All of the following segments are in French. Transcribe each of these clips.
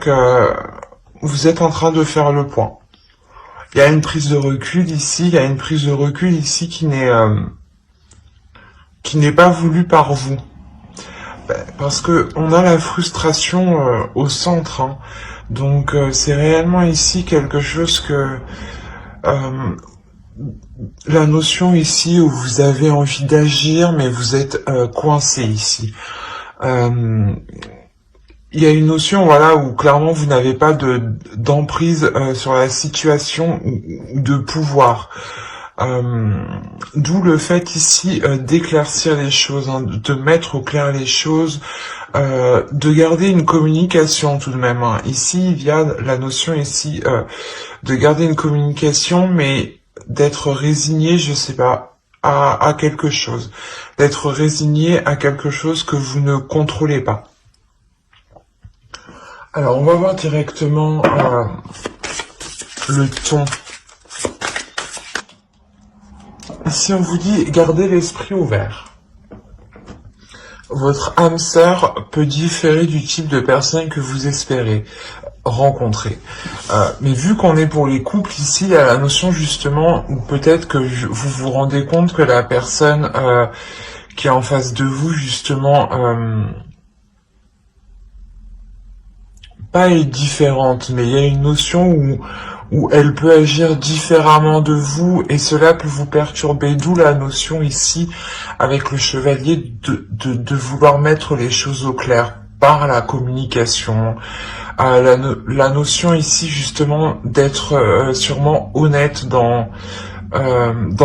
que vous êtes en train de faire le point. Il y a une prise de recul ici, il y a une prise de recul ici qui n'est pas voulue par vous. Parce que on a la frustration au centre, hein. Donc c'est réellement ici quelque chose que la notion ici où vous avez envie d'agir, mais vous êtes coincé ici. Il y a une notion, voilà, où clairement vous n'avez pas d'emprise sur la situation ou de pouvoir. D'où le fait ici d'éclaircir les choses, hein, de mettre au clair les choses, de garder une communication tout de même, hein. Ici, il y a la notion ici de garder une communication, mais d'être résigné, je sais pas, à quelque chose. D'être résigné à quelque chose que vous ne contrôlez pas. Alors, on va voir directement le ton. Ici, on vous dit, gardez l'esprit ouvert. Votre âme sœur peut différer du type de personne que vous espérez rencontrer. Mais vu qu'on est pour les couples, ici, il y a la notion justement où peut-être que vous vous rendez compte que la personne qui est en face de vous, justement, pas est différente, mais il y a une notion où elle peut agir différemment de vous et cela peut vous perturber, d'où la notion ici avec le chevalier de vouloir mettre les choses au clair par la communication, la notion ici justement d'être sûrement honnête dans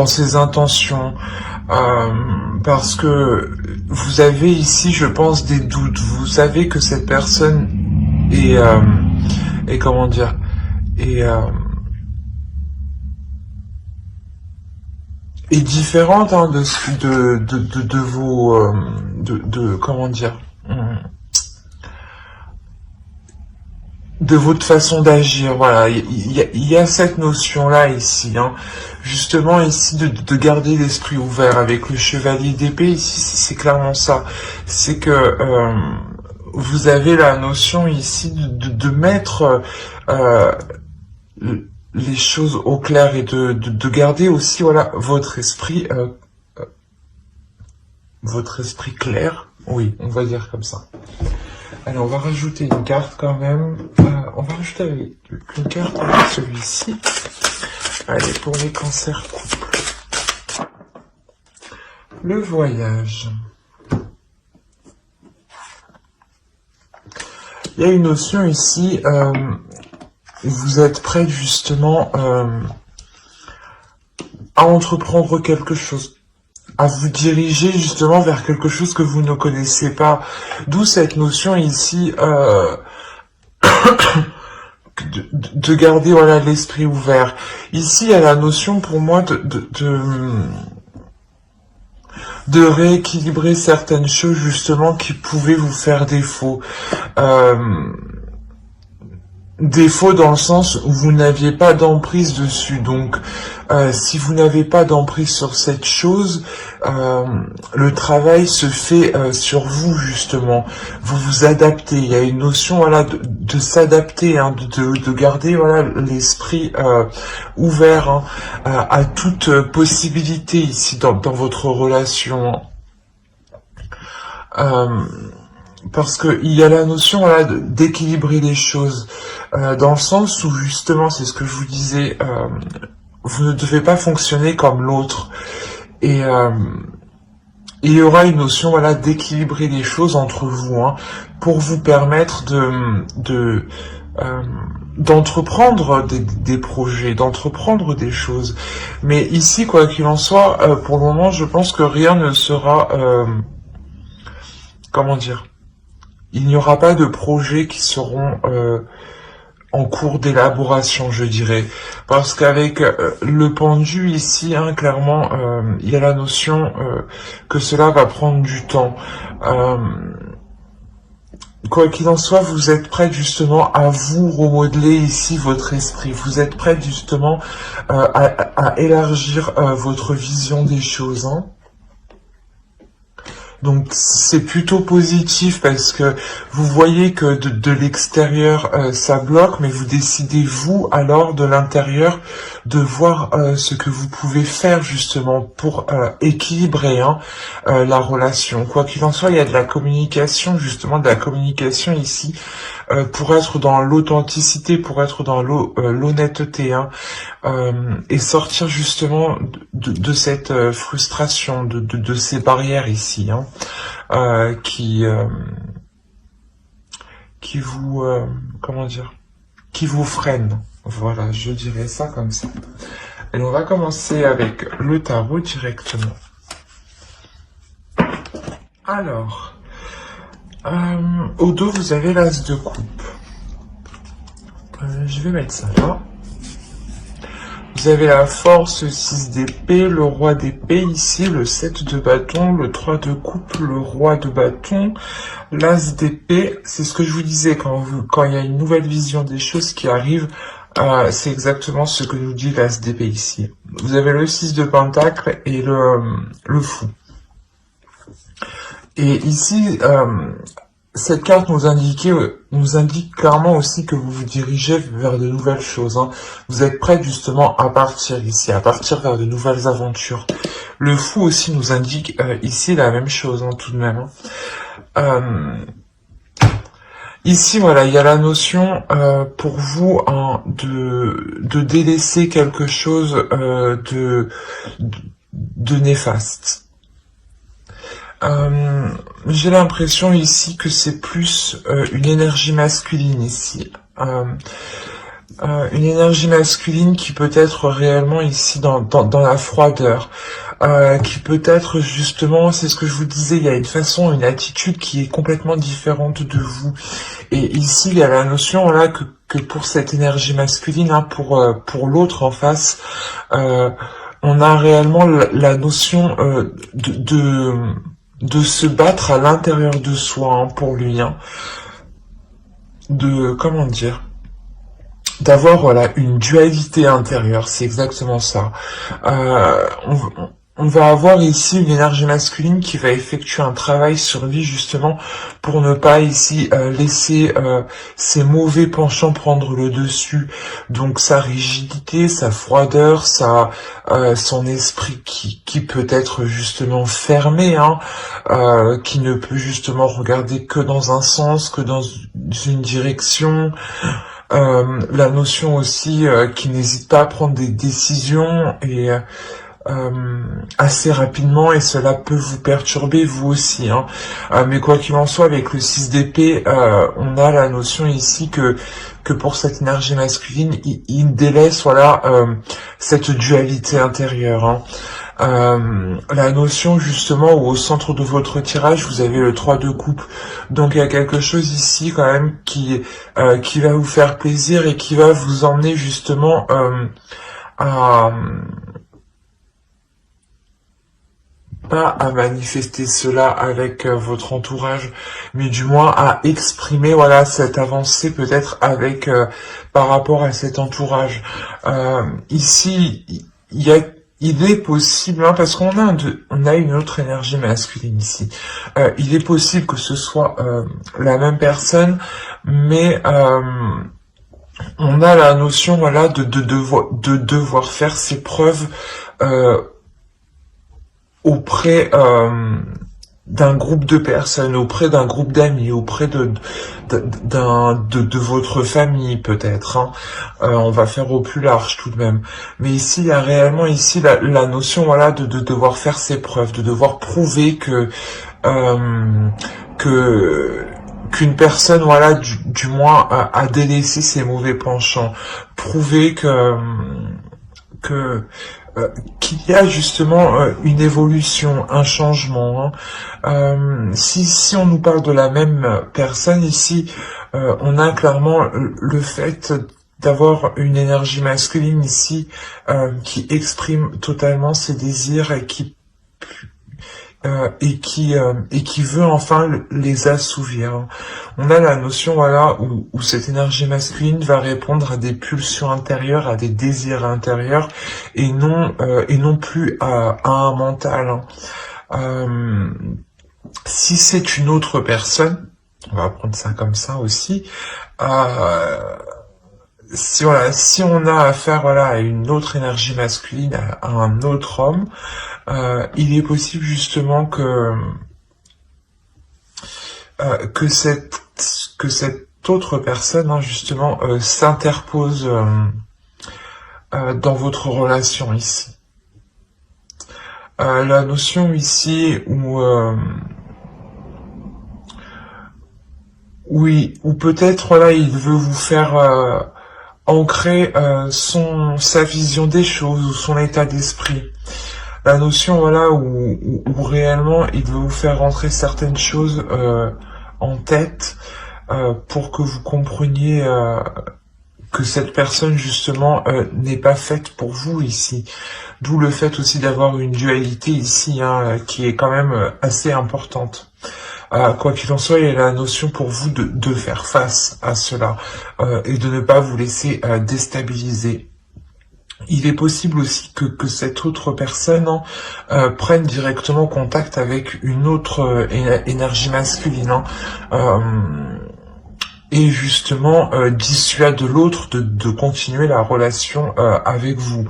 ses intentions, parce que vous avez ici, je pense, des doutes, vous savez que cette personne et comment dire, est différente, hein, de vos comment dire, de votre façon d'agir. Voilà, il y a cette notion là ici, hein, justement ici de garder l'esprit ouvert avec le chevalier d'épée. Ici c'est clairement ça, c'est que vous avez la notion ici de mettre les choses au clair et de garder aussi, voilà, votre esprit clair. Oui, on va dire comme ça. Allez, on va rajouter une carte quand même. On va rajouter une carte avec celui-ci. Allez, pour les cancers couples. Le voyage. Il y a une notion ici, vous êtes prêt justement à entreprendre quelque chose, à vous diriger justement vers quelque chose que vous ne connaissez pas. D'où cette notion ici de garder, voilà, l'esprit ouvert. Ici, il y a la notion pour moi de rééquilibrer certaines choses justement qui pouvaient vous faire défaut. Défaut dans le sens où vous n'aviez pas d'emprise dessus. Donc, si vous n'avez pas d'emprise sur cette chose, le travail se fait sur vous justement. Vous vous adaptez. Il y a une notion, voilà, de s'adapter, hein, de garder, voilà, l'esprit ouvert, hein, à toute possibilité ici dans votre relation. Parce que il y a la notion, voilà, d'équilibrer les choses, dans le sens où justement, c'est ce que je vous disais, vous ne devez pas fonctionner comme l'autre, et il y aura une notion, voilà, d'équilibrer les choses entre vous, hein, pour vous permettre d'entreprendre des projets, d'entreprendre des choses. Mais ici, quoi qu'il en soit, pour le moment, je pense que rien ne sera, comment dire, il n'y aura pas de projets qui seront en cours d'élaboration, je dirais. Parce qu'avec le pendu ici, hein, clairement, il y a la notion que cela va prendre du temps. Quoi qu'il en soit, vous êtes prête justement à vous remodeler ici votre esprit. Vous êtes prête justement à élargir votre vision des choses, hein. Donc c'est plutôt positif parce que vous voyez que de l'extérieur ça bloque, mais vous décidez vous alors de l'intérieur de voir ce que vous pouvez faire justement pour équilibrer la relation. Quoi qu'il en soit, il y a de la communication, justement de la communication ici pour être dans l'authenticité, pour être dans l'honnêteté, et sortir justement de cette frustration, de ces barrières ici, qui vous, comment dire, qui vous freinent. Voilà, je dirais ça comme ça. Et on va commencer avec le tarot directement. Alors, au dos, vous avez l'as de coupe. Je vais mettre ça là. Vous avez la force, 6 d'épée, le roi d'épée ici, le 7 de bâton, le 3 de coupe, le roi de bâton, l'as d'épée. C'est ce que je vous disais, quand il y a une nouvelle vision des choses qui arrive, c'est exactement ce que nous dit l'as d'épée ici. Vous avez le 6 de pentacle et le fou. Et ici, cette carte nous indique clairement aussi que vous vous dirigez vers de nouvelles choses. Vous êtes prêt justement à partir ici, à partir vers de nouvelles aventures. Le fou aussi nous indique ici la même chose tout de même. Ici, voilà, il y a la notion pour vous de délaisser quelque chose de néfaste. J'ai l'impression ici que c'est plus une énergie masculine ici. Une énergie masculine qui peut être réellement ici dans la froideur. Qui peut être justement, c'est ce que je vous disais, il y a une façon, une attitude qui est complètement différente de vous. Et ici, il y a la notion là que pour cette énergie masculine, pour l'autre en face, on a réellement la notion de se battre à l'intérieur de soi pour lui, comment dire, d'avoir voilà une dualité intérieure, c'est exactement ça. On va avoir ici une énergie masculine qui va effectuer un travail sur lui justement pour ne pas ici laisser ses mauvais penchants prendre le dessus. Donc sa rigidité, sa froideur, son esprit qui peut être justement fermé, qui ne peut justement regarder que dans un sens, que dans une direction. La notion aussi qui n'hésite pas à prendre des décisions et assez rapidement, et cela peut vous perturber vous aussi, mais quoi qu'il en soit, avec le 6 d'épée, on a la notion ici que pour cette énergie masculine, il délaisse voilà cette dualité intérieure. La notion justement où au centre de votre tirage vous avez le 3 de coupe, donc il y a quelque chose ici quand même qui va vous faire plaisir et qui va vous emmener justement pas à manifester cela avec votre entourage, mais du moins à exprimer voilà cette avancée peut-être avec par rapport à cet entourage. Ici, il est possible, parce qu'on a une autre énergie masculine ici. Il est possible que ce soit la même personne, mais on a la notion voilà de devoir faire ses preuves auprès d'un groupe de personnes, auprès d'un groupe d'amis, auprès de votre famille peut-être. On va faire au plus large tout de même. Mais ici, il y a réellement ici la notion voilà de devoir faire ses preuves, de devoir prouver qu'une personne voilà du moins a délaissé ses mauvais penchants, prouver qu'il y a justement une évolution, un changement. Si on nous parle de la même personne ici, on a clairement le fait d'avoir une énergie masculine ici qui exprime totalement ses désirs et qui veut enfin les assouvir. On a la notion voilà où cette énergie masculine va répondre à des pulsions intérieures, à des désirs intérieurs et non plus à un mental. Si c'est une autre personne, on va prendre ça comme ça aussi, si voilà, si on a affaire voilà à une autre énergie masculine, à un autre homme, il est possible justement que cette autre personne hein, justement s'interpose dans votre relation ici. La notion ici où oui, ou peut-être voilà, il veut vous faire ancrer sa vision des choses ou son état d'esprit. La notion voilà où réellement il veut vous faire rentrer certaines choses en tête pour que vous compreniez que cette personne justement n'est pas faite pour vous ici. D'où le fait aussi d'avoir une dualité ici hein, qui est quand même assez importante. Quoi qu'il en soit, il y a la notion pour vous de faire face à cela et de ne pas vous laisser déstabiliser. Il est possible aussi que cette autre personne prenne directement contact avec une autre énergie masculine et justement dissuade l'autre de continuer la relation avec vous.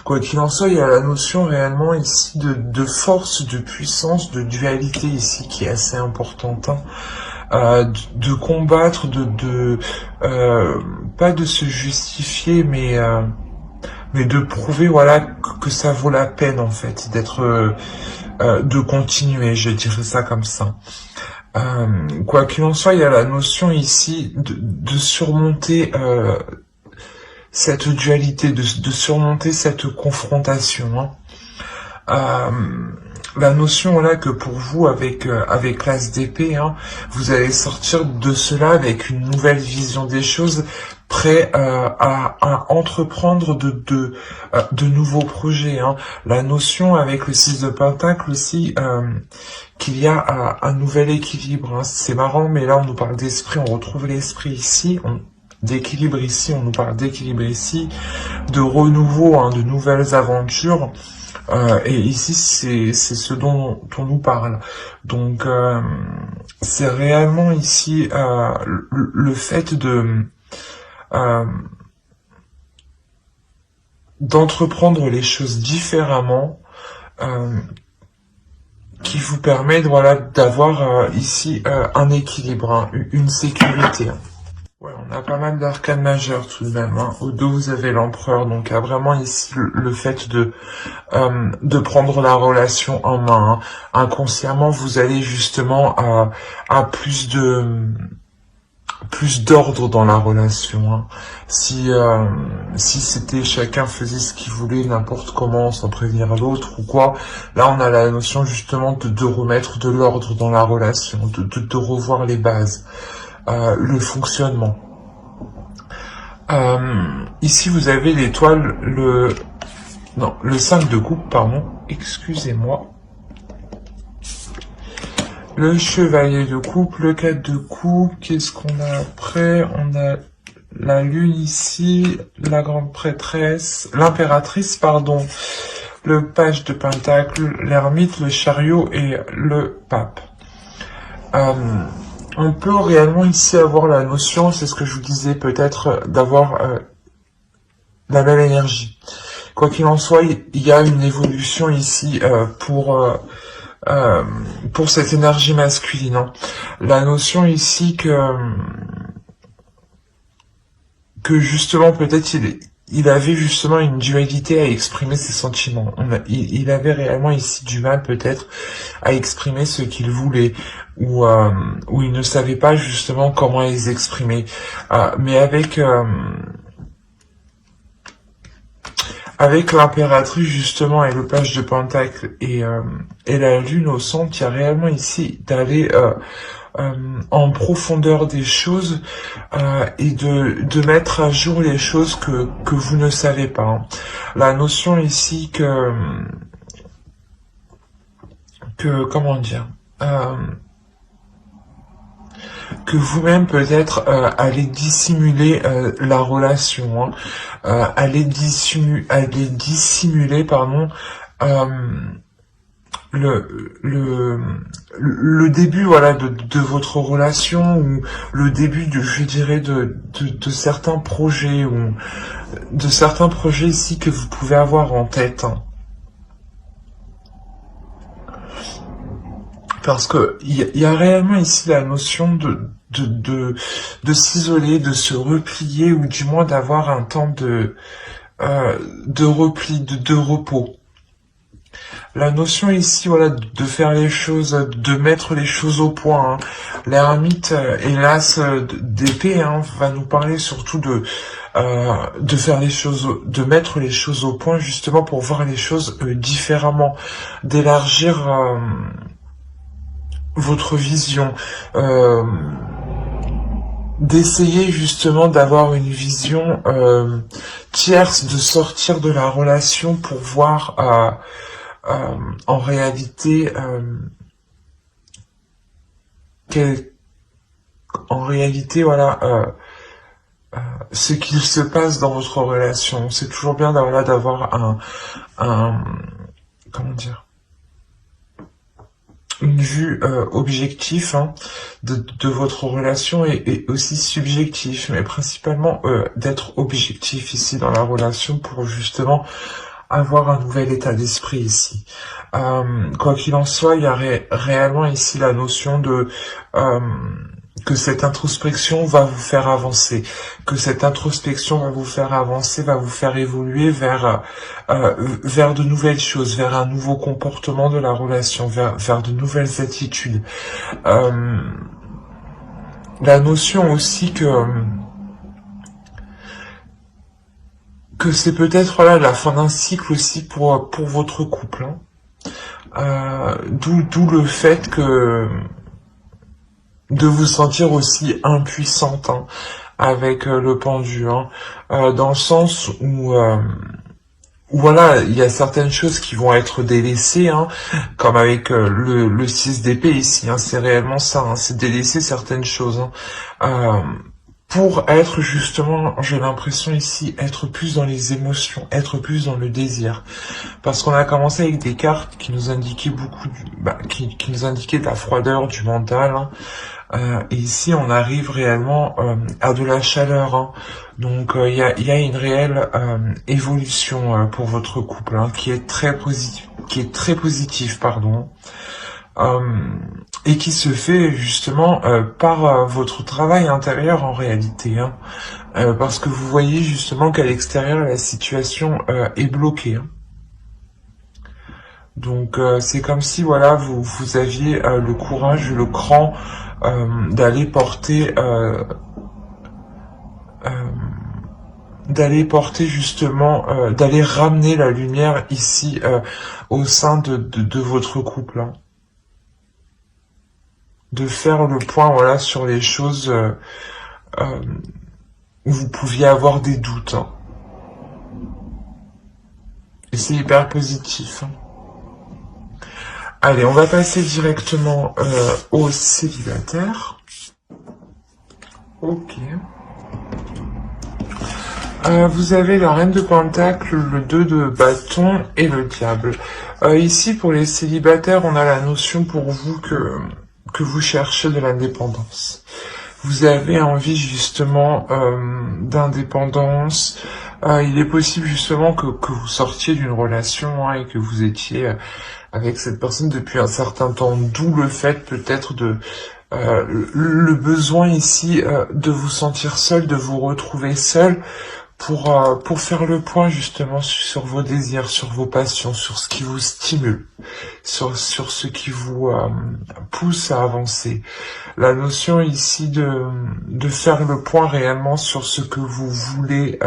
Quoi qu'il en soit, il y a la notion réellement ici de force, de puissance, de dualité ici qui est assez importante. De combattre, pas de se justifier, mais de prouver voilà que ça vaut la peine en fait d'être de continuer, je dirais ça comme ça. Quoi qu'il en soit, il y a la notion ici de surmonter cette dualité, de surmonter cette confrontation. La notion voilà que pour vous avec l'as d'épée, vous allez sortir de cela avec une nouvelle vision des choses, prêt à entreprendre de nouveaux projets. La notion avec le 6 de Pentacle aussi qu'il y a un nouvel équilibre. C'est marrant, mais là on nous parle d'esprit, on retrouve l'esprit ici. D'équilibre ici, on nous parle d'équilibre ici, de renouveau, de nouvelles aventures. Et ici, c'est ce dont on nous parle. Donc, c'est réellement ici le fait d'entreprendre les choses différemment qui vous permet voilà, d'avoir ici un équilibre, une sécurité. Ouais, on a pas mal d'arcanes majeures tout de même. Au dos, vous avez l'empereur, donc il y a vraiment ici le fait de prendre la relation en main. Inconsciemment, vous allez justement à plus d'ordre dans la relation. Si c'était chacun faisait ce qu'il voulait n'importe comment sans prévenir l'autre ou quoi, là on a la notion justement de remettre de l'ordre dans la relation, de revoir les bases. Le fonctionnement. Ici, vous avez l'étoile, le 5 de coupe, pardon, excusez-moi. Le chevalier de coupe, le 4 de coupe, qu'est-ce qu'on a après? On a la lune ici, la grande prêtresse, l'impératrice, pardon, le page de pentacle, l'ermite, le chariot et le pape. On peut réellement ici avoir la notion, c'est ce que je vous disais, peut-être d'avoir la même énergie. Quoi qu'il en soit, il y a une évolution ici pour cette énergie masculine. La notion ici que justement peut-être il avait justement une dualité à exprimer ses sentiments. Il avait réellement ici du mal peut-être à exprimer ce qu'il voulait, ou il ne savait pas justement comment les exprimer. Mais avec l'impératrice justement et le page de pentacle et la lune au centre, il y a réellement ici d'aller en profondeur des choses et de mettre à jour les choses que vous ne savez pas. La notion ici que comment dire, que vous-même peut-être allez dissimuler la relation, allez dissimuler pardon le début, voilà, de votre relation, ou le début je dirais, de certains projets, ou de certains projets ici que vous pouvez avoir en tête, hein. Parce que il y a réellement ici la notion de s'isoler, de se replier, ou du moins d'avoir un temps de repli, de repos. La notion ici, voilà, de faire les choses, de mettre les choses au point, hein. L'ermite, hélas, d'épée, hein, va nous parler surtout de faire les choses, de mettre les choses au point, justement pour voir les choses différemment, d'élargir votre vision, d'essayer justement d'avoir une vision tierce, de sortir de la relation pour voir en réalité voilà, ce qu'il se passe dans votre relation. C'est toujours bien d'avoir un comment dire, une vue objective, hein, de votre relation, et aussi subjectif, mais principalement d'être objectif ici dans la relation pour justement avoir un nouvel état d'esprit ici. Quoi qu'il en soit, il y a réellement ici la notion de que cette introspection va vous faire avancer, que cette introspection va vous faire avancer, va vous faire évoluer vers de nouvelles choses, vers un nouveau comportement de la relation, vers de nouvelles attitudes. La notion aussi que c'est peut-être, voilà, la fin d'un cycle aussi pour votre couple, hein. D'où le fait que de vous sentir aussi impuissante, hein, avec le pendu, hein, dans le sens où voilà, il y a certaines choses qui vont être délaissées, hein, comme avec le 6 d'épée ici, hein, c'est réellement ça, hein, c'est délaisser certaines choses, hein, pour être justement, j'ai l'impression ici, être plus dans les émotions, être plus dans le désir. Parce qu'on a commencé avec des cartes qui nous indiquaient beaucoup, qui nous indiquaient de la froideur, du mental, hein. Et ici, on arrive réellement à de la chaleur, hein. Donc, il y a une réelle évolution pour votre couple, hein, qui est très positif, pardon. Et qui se fait justement par votre travail intérieur en réalité, hein. Parce que vous voyez justement qu'à l'extérieur, la situation est bloquée, hein. Donc c'est comme si, voilà, vous aviez le courage, le cran d'aller porter justement, d'aller ramener la lumière ici au sein de votre couple, hein. De faire le point, voilà, sur les choses où vous pouviez avoir des doutes, hein. Et c'est hyper positif, hein. Allez, on va passer directement au célibataire. Ok. Vous avez la reine de pentacle, le 2 de bâton et le diable. Ici, pour les célibataires, on a la notion pour vous que vous cherchez de l'indépendance. Vous avez envie justement d'indépendance. Il est possible justement que vous sortiez d'une relation, hein, et que vous étiez avec cette personne depuis un certain temps, d'où le fait peut-être le besoin ici de vous sentir seul, de vous retrouver seul pour faire le point justement sur vos désirs, sur vos passions, sur ce qui vous stimule, sur ce qui vous pousse à avancer. La notion ici de faire le point réellement sur ce que vous voulez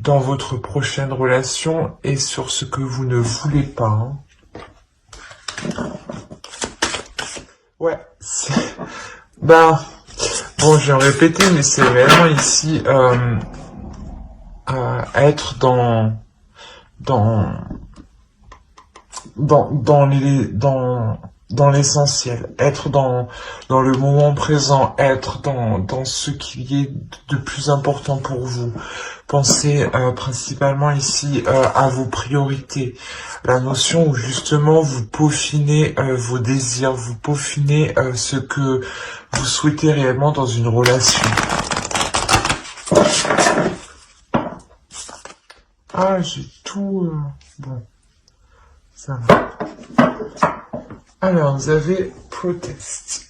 dans votre prochaine relation et sur ce que vous ne voulez pas, hein. Ouais, bon, je vais répéter, mais c'est vraiment ici être dans l'essentiel, être dans le moment présent, être dans ce qui est de plus important pour vous. Pensez principalement ici à vos priorités. La notion où justement vous peaufinez vos désirs, vous peaufinez ce que vous souhaitez réellement dans une relation. Ah, j'ai tout... Bon, ça va. Alors, vous avez protest.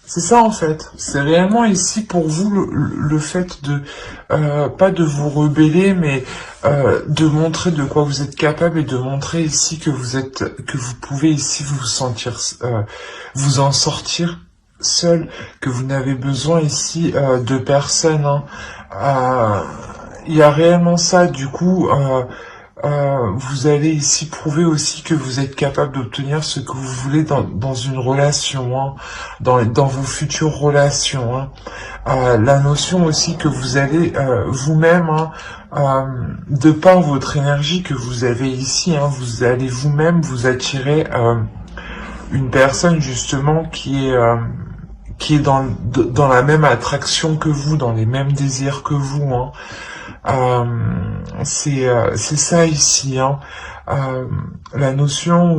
C'est ça en fait. C'est réellement ici pour vous le fait de pas de vous rebeller, mais de montrer de quoi vous êtes capable et de montrer ici que vous pouvez ici vous sentir vous en sortir seul, que vous n'avez besoin ici de personne. Hein. Il y a réellement ça. Du coup. Vous allez ici prouver aussi que vous êtes capable d'obtenir ce que vous voulez dans une relation, hein, dans vos futures relations. Hein. La notion aussi que vous allez vous-même, hein, de par votre énergie que vous avez ici, hein, vous allez vous-même vous attirer une personne justement qui est dans la même attraction que vous, dans les mêmes désirs que vous. Hein. C'est ça ici, hein. La notion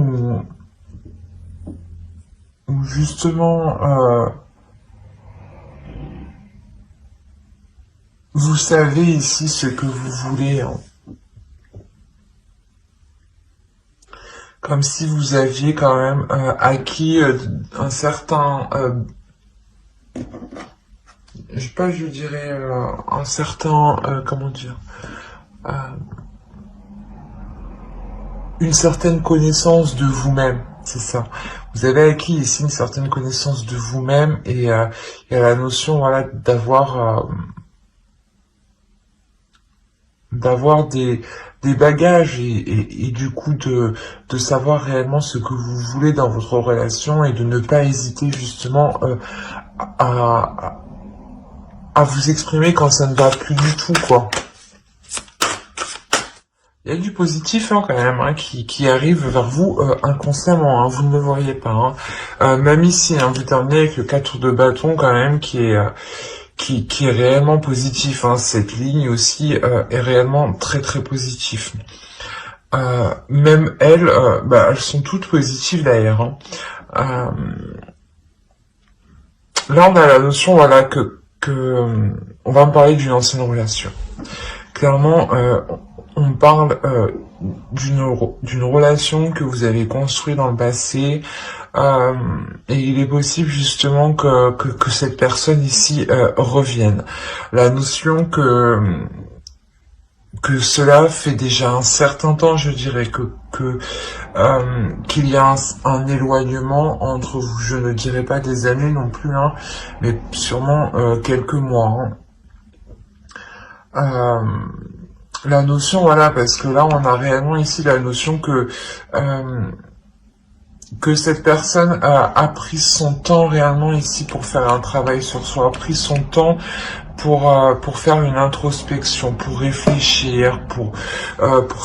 où justement vous savez ici ce que vous voulez, hein. Comme si vous aviez quand même acquis un certain je dirais un certain comment dire une certaine connaissance de vous-même, c'est ça. Vous avez acquis ici une certaine connaissance de vous-même et il y a la notion voilà d'avoir des bagages et du coup de savoir réellement ce que vous voulez dans votre relation et de ne pas hésiter justement à vous exprimer quand ça ne va plus du tout, quoi. Il y a du positif hein, quand même hein, qui arrive vers vous inconsciemment, hein, vous ne le voyez pas. Hein. Même ici, hein, vous terminez avec le 4 de bâton quand même qui est réellement positif. Hein. Cette ligne aussi est réellement très très positive. Même elles, elles sont toutes positives d'ailleurs. Hein. Là, on a la notion voilà que on va me parler d'une ancienne relation. Clairement, on parle d'une relation que vous avez construite dans le passé et il est possible justement que cette personne ici revienne. La notion que cela fait déjà un certain temps, je dirais qu'il y a un éloignement entre vous, je ne dirais pas des années non plus, hein, mais sûrement quelques mois. Hein. La notion, voilà, parce que là, on a réellement ici la notion que cette personne a pris son temps réellement ici pour faire un travail sur soi, a pris son temps pour faire une introspection, pour réfléchir, pour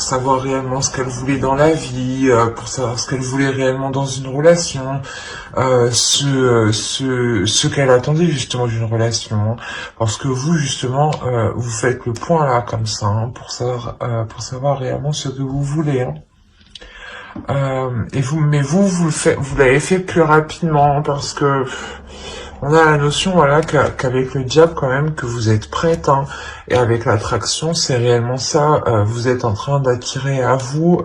savoir réellement ce qu'elle voulait dans la vie, pour savoir ce qu'elle voulait réellement dans une relation, ce qu'elle attendait justement d'une relation, hein. Parce que vous justement vous faites le point là comme ça, hein, pour savoir réellement ce que vous voulez. Hein. Mais vous l'avez fait plus rapidement parce que on a la notion voilà qu'avec le diable quand même que vous êtes prête, hein, et avec l'attraction c'est réellement ça, vous êtes en train d'attirer à vous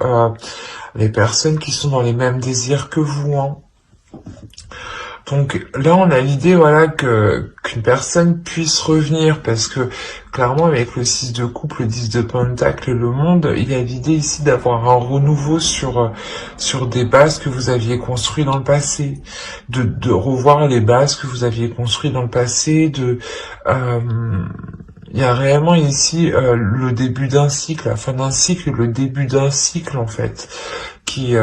les personnes qui sont dans les mêmes désirs que vous. Hein. Donc là, on a l'idée voilà qu'une personne puisse revenir parce que clairement avec le 6 de coupe, le 10 de pentacle, le monde, il y a l'idée ici d'avoir un renouveau sur des bases que vous aviez construites dans le passé, de revoir les bases que vous aviez construites dans le passé, il y a réellement ici le début d'un cycle, la fin d'un cycle, le début d'un cycle en fait, qui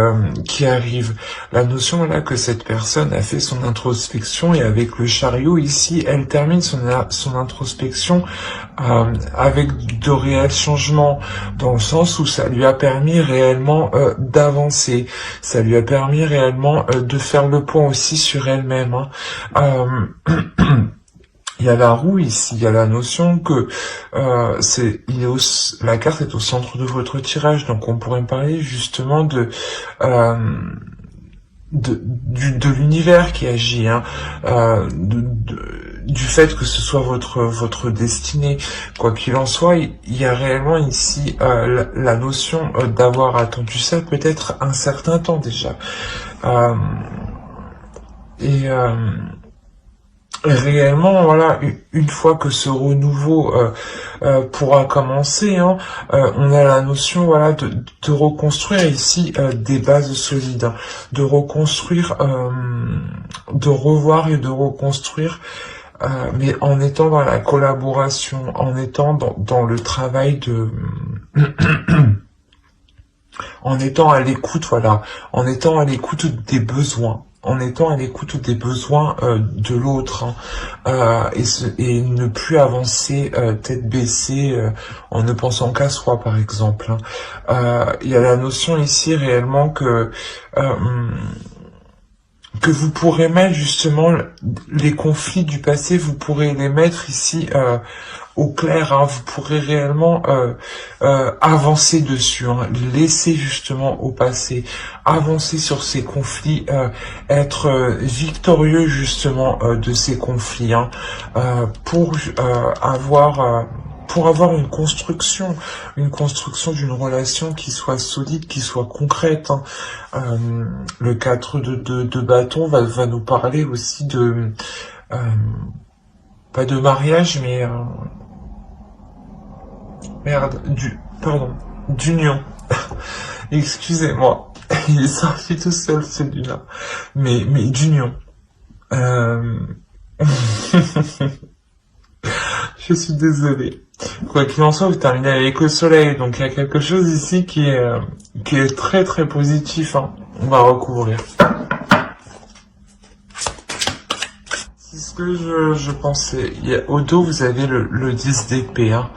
arrive. La notion voilà que cette personne a fait son introspection et avec le chariot ici, elle termine son introspection avec de réels changements dans le sens où ça lui a permis réellement d'avancer. Ça lui a permis réellement de faire le point aussi sur elle-même. Hein. Il y a la roue ici, il y a la notion que la carte est au centre de votre tirage, donc on pourrait parler justement de l'univers qui agit, hein, du fait que ce soit votre destinée. Quoi qu'il en soit, il y a réellement ici la notion d'avoir attendu ça peut-être un certain temps déjà. Réellement, voilà, une fois que ce renouveau pourra commencer, hein, on a la notion, voilà, de reconstruire ici des bases solides, hein, de reconstruire, de revoir et de reconstruire, mais en étant dans la collaboration, en étant dans le travail de en étant à l'écoute, voilà, en étant à l'écoute des besoins, en étant à l'écoute des besoins de l'autre, hein, et ne plus avancer tête baissée en ne pensant qu'à soi, par exemple. Hein. Il y a la notion ici réellement que vous pourrez mettre justement les conflits du passé, vous pourrez les mettre ici au clair, hein, vous pourrez réellement avancer dessus, hein, laisser justement au passé, avancer sur ces conflits, être victorieux justement de ces conflits, hein, pour avoir une construction d'une relation qui soit solide, qui soit concrète. Hein. Le 4 de bâton va nous parler aussi de pas de mariage, mais d'union. Excusez-moi, il est sorti tout seul celui-là, mais d'union. Je suis désolé. Quoi qu'il en soit, vous terminez avec le soleil, donc il y a quelque chose ici qui est très très positif. Hein. On va recouvrir. C'est ce que je pensais. Au dos, vous avez le 10 d'épée. Hein.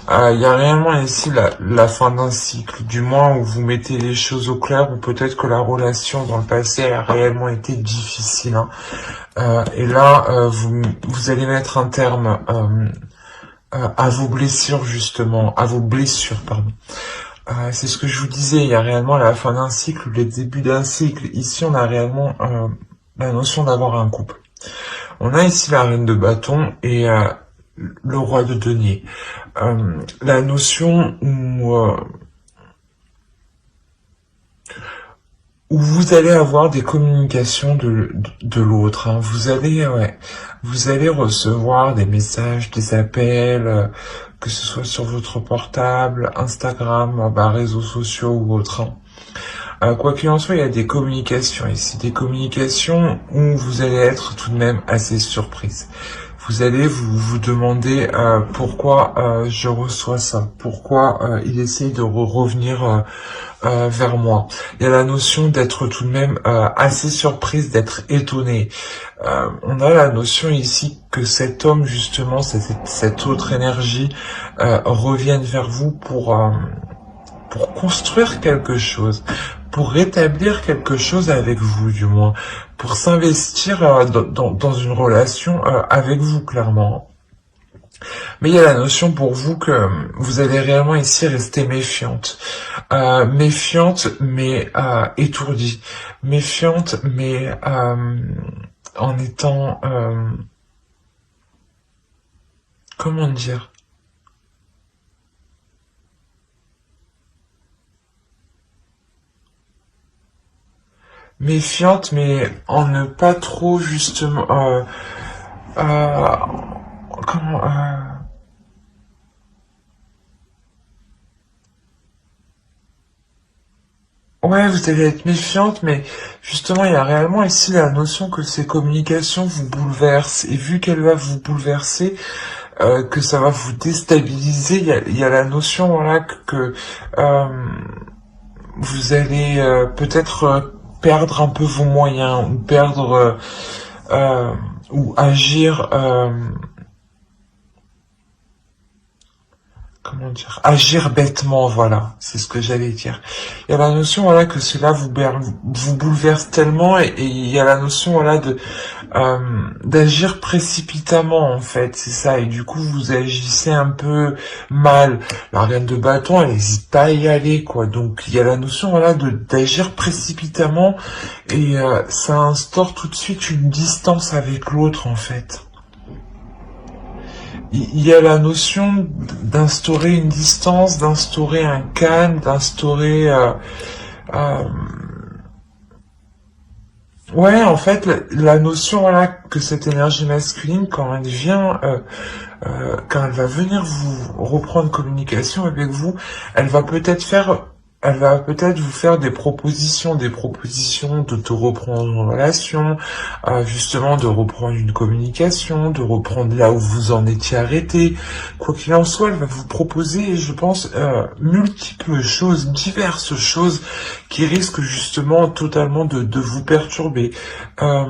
Il y a réellement ici la fin d'un cycle, du moins où vous mettez les choses au clair, ou peut-être que la relation dans le passé a réellement été difficile. Hein. Et là, vous allez mettre un terme à vos blessures, justement, pardon. C'est ce que je vous disais, il y a réellement la fin d'un cycle, le début d'un cycle. Ici, on a réellement la notion d'avoir un couple. On a ici la reine de bâton et le roi de denier. La notion où vous allez avoir des communications de l'autre. Hein. Vous allez recevoir des messages, des appels, que ce soit sur votre portable, Instagram, réseaux sociaux ou autre. Hein. Quoi qu'il en soit, il y a des communications ici, des communications où vous allez être tout de même assez surprise. Vous allez vous demander pourquoi je reçois ça, pourquoi il essaye de revenir vers moi. Il y a la notion d'être tout de même assez surprise, d'être étonné. On a la notion ici que cet homme, justement, cette autre énergie, revienne vers vous pour construire quelque chose, pour rétablir quelque chose avec vous, du moins, pour s'investir dans une relation avec vous, clairement. Mais il y a la notion pour vous que vous allez réellement ici rester méfiante. Méfiante, mais étourdie. Méfiante, mais en étant... comment dire ? Méfiante, mais en ne pas trop, justement... comment... Ouais, vous allez être méfiante, mais justement, il y a réellement ici la notion que ces communications vous bouleversent. Et vu qu'elle va vous bouleverser, que ça va vous déstabiliser, il y a la notion, voilà, que vous allez peut-être perdre un peu vos moyens, ou perdre, ou agir, comment dire, agir bêtement, voilà, c'est ce que j'allais dire. Il y a la notion, voilà, que cela vous bouleverse tellement, et il y a la notion, voilà, d'agir précipitamment, en fait, c'est ça, et du coup, vous agissez un peu mal. La reine de bâton, elle n'hésite pas à y aller, quoi, donc il y a la notion, voilà, d'agir précipitamment, et ça instaure tout de suite une distance avec l'autre, en fait. Il y a la notion d'instaurer une distance, d'instaurer un calme, d'instaurer... euh, ouais, en fait, la notion, voilà, que cette énergie masculine, quand elle va venir vous reprendre communication avec vous, elle va peut-être faire, elle va peut-être vous faire des propositions de te reprendre une relation, justement de reprendre une communication, de reprendre là où vous en étiez arrêté. Quoi qu'il en soit, elle va vous proposer, je pense, multiples choses, diverses choses qui risquent justement totalement de vous perturber. Euh,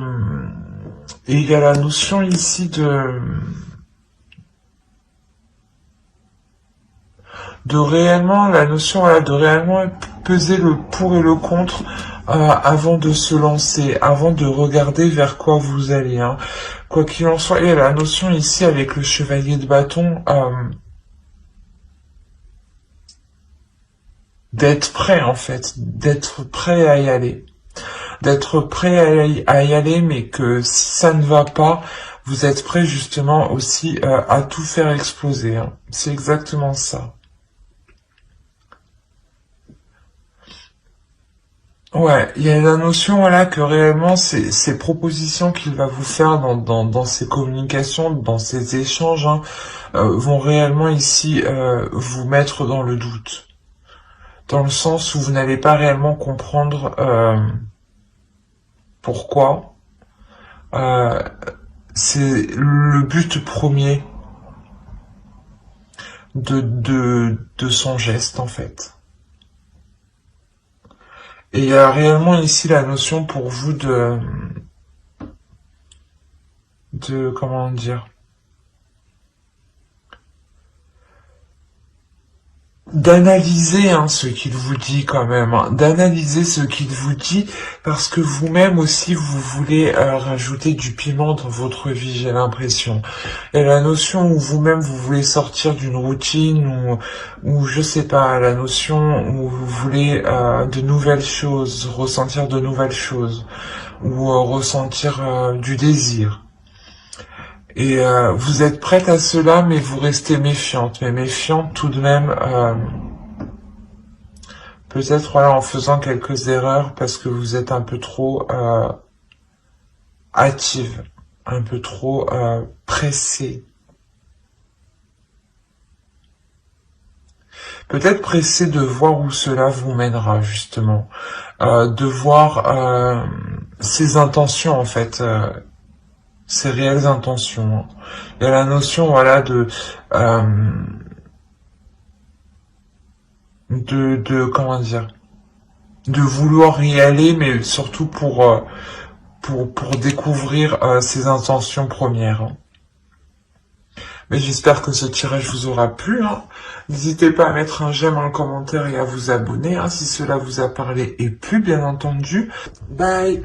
et il y a la notion ici de réellement, la notion voilà, de réellement peser le pour et le contre avant de se lancer, avant de regarder vers quoi vous allez. Hein. Quoi qu'il en soit, il y a la notion ici avec le chevalier de bâton d'être prêt en fait, d'être prêt à y aller. D'être prêt à y aller, mais que si ça ne va pas, vous êtes prêt justement aussi à tout faire exploser. Hein. C'est exactement ça. Ouais, il y a la notion voilà que réellement ces propositions qu'il va vous faire dans ces communications, dans ces échanges, hein, vont réellement ici vous mettre dans le doute, dans le sens où vous n'allez pas réellement comprendre pourquoi. Euh, c'est le but premier de son geste en fait. Et il y a réellement ici la notion pour vous de comment dire, d'analyser hein, ce qu'il vous dit quand même, hein, d'analyser ce qu'il vous dit parce que vous-même aussi vous voulez rajouter du piment dans votre vie, j'ai l'impression. Et la notion où vous-même vous voulez sortir d'une routine ou je sais pas, la notion où vous voulez de nouvelles choses, ressentir de nouvelles choses ou ressentir du désir. Et vous êtes prête à cela, mais vous restez méfiante, mais méfiante tout de même, peut-être voilà, en faisant quelques erreurs parce que vous êtes un peu trop hâtive, un peu trop pressée. Peut-être pressée de voir où cela vous mènera, justement. De voir ses intentions, en fait, ses réelles intentions. Il y a la notion, voilà, de comment dire, de vouloir y aller, mais surtout pour découvrir ses intentions premières. Hein. Mais j'espère que ce tirage vous aura plu. Hein. N'hésitez pas à mettre un j'aime, un commentaire et à vous abonner hein, si cela vous a parlé et plu, bien entendu. Bye!